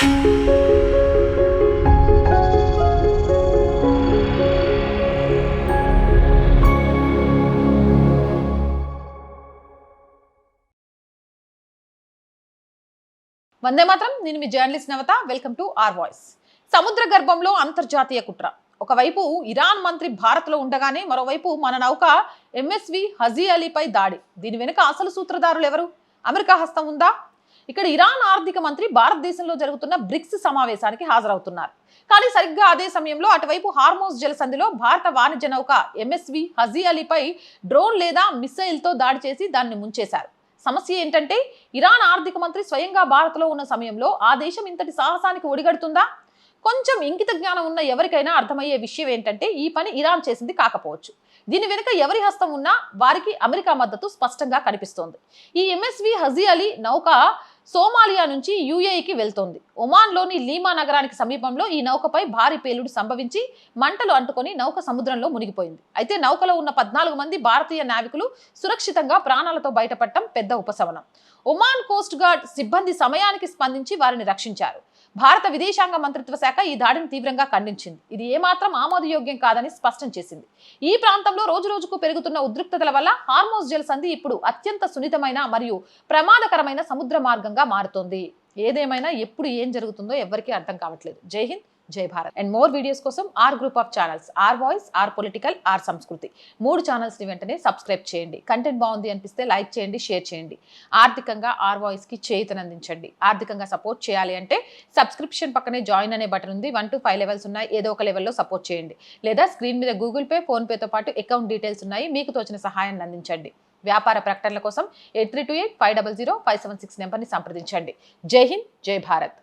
వందే మాత్రం. నేను మీ journalist Navata. Welcome to our voice. సముద్ర గర్భంలో అంతర్జాతీయ కుట్ర. ఒకవైపు ఇరాన్ మంత్రి భారత్లో ఉండగానే మరోవైపు మన నౌక ఎంఎస్వి హజీ అలీపై దాడి. దీని వెనుక అసలు సూత్రధారులు ఎవరు? అమెరికా హస్తం ఉందా? ఇక్కడ ఇరాన్ ఆర్థిక మంత్రి భారతదేశంలో జరుగుతున్న బ్రిక్స్ సమావేశానికి హాజరవుతున్నారు. కానీ సరిగ్గా అదే సమయంలో అటువైపు హార్మోజ్ జలసంధిలో భారత వాణిజ్య నౌక ఎంఎస్వి హజీ అలీపై డ్రోన్ లేదా మిస్సైల్తో దాడి చేసి దాన్ని ముంచేశారు. సమస్య ఏంటంటే ఇరాన్ ఆర్థిక మంత్రి స్వయంగా భారత్లో ఉన్న సమయంలో ఆ దేశం ఇంతటి సాహసానికి ఒడిగడుతుందా? కొంచెం ఇంకిత జ్ఞానం ఉన్న ఎవరికైనా అర్థమయ్యే విషయం ఏంటంటే ఈ పని ఇరాన్ చేసింది కాకపోవచ్చు. దీని వెనుక ఎవరి హస్తం ఉన్నా వారికి అమెరికా మద్దతు స్పష్టంగా కనిపిస్తోంది. ఈ ఎంఎస్వి హజీ అలీ నౌక సోమాలియా నుంచి యుఏఈకి వెళ్తోంది. ఒమాన్లోని లీమా నగరానికి సమీపంలో ఈ నౌకపై భారీ పేలుడు సంభవించి మంటలు అంటుకొని నౌక సముద్రంలో మునిగిపోయింది. అయితే నౌకలో ఉన్న 14 మంది భారతీయ నావికులు సురక్షితంగా ప్రాణాలతో బయటపడటం పెద్ద ఉపశమనం. ఒమాన్ కోస్ట్ గార్డ్ సిబ్బంది సమయానికి స్పందించి వారిని రక్షించారు. భారత విదేశాంగ మంత్రిత్వ శాఖ ఈ దాడిని తీవ్రంగా ఖండించింది. ఇది ఏమాత్రం ఆమోదయోగ్యం కాదని స్పష్టం చేసింది. ఈ ప్రాంతంలో రోజురోజుకు పెరుగుతున్న ఉద్రిక్తతల వల్ల హార్మోజ్ జలసంధి ఇప్పుడు అత్యంత సున్నితమైన మరియు ప్రమాదకరమైన సముద్ర మార్గంగా మారుతోంది. ఏదేమైనా ఎప్పుడు ఏం జరుగుతుందో ఎవరికీ అర్థం కావట్లేదు. జై హింద్, జై భారత్. అండ్ మోర్ వీడియోస్ కోసం our group of channels, our voice, our political, our Sanskriti 3 ఛానల్స్ని వెంటనే సబ్స్క్రైబ్ చేయండి. కంటెంట్ బాగుంది అనిపిస్తే లైక్ చేయండి, షేర్ చేయండి. ఆర్థికంగా ఆర్ వాయిస్కి చేయూతనందించండి. ఆర్థికంగా సపోర్ట్ చేయాలి అంటే సబ్స్క్రిప్షన్ పక్కనే జాయిన్ అనే బటన్ ఉంది. 1 to 5 లెవెల్స్ ఉన్నాయి. ఏదో ఒక లెవెల్లో సపోర్ట్ చేయండి. లేదా స్క్రీన్ మీద గూగుల్ పే, ఫోన్పేతో పాటు అకౌంట్ డీటెయిల్స్ ఉన్నాయి. మీకు తోచిన సహాయాన్ని అందించండి. వ్యాపార ప్రకటనల కోసం 8328 500 576 నెంబర్ని సంప్రదించండి. జై హింద్, జై భారత్.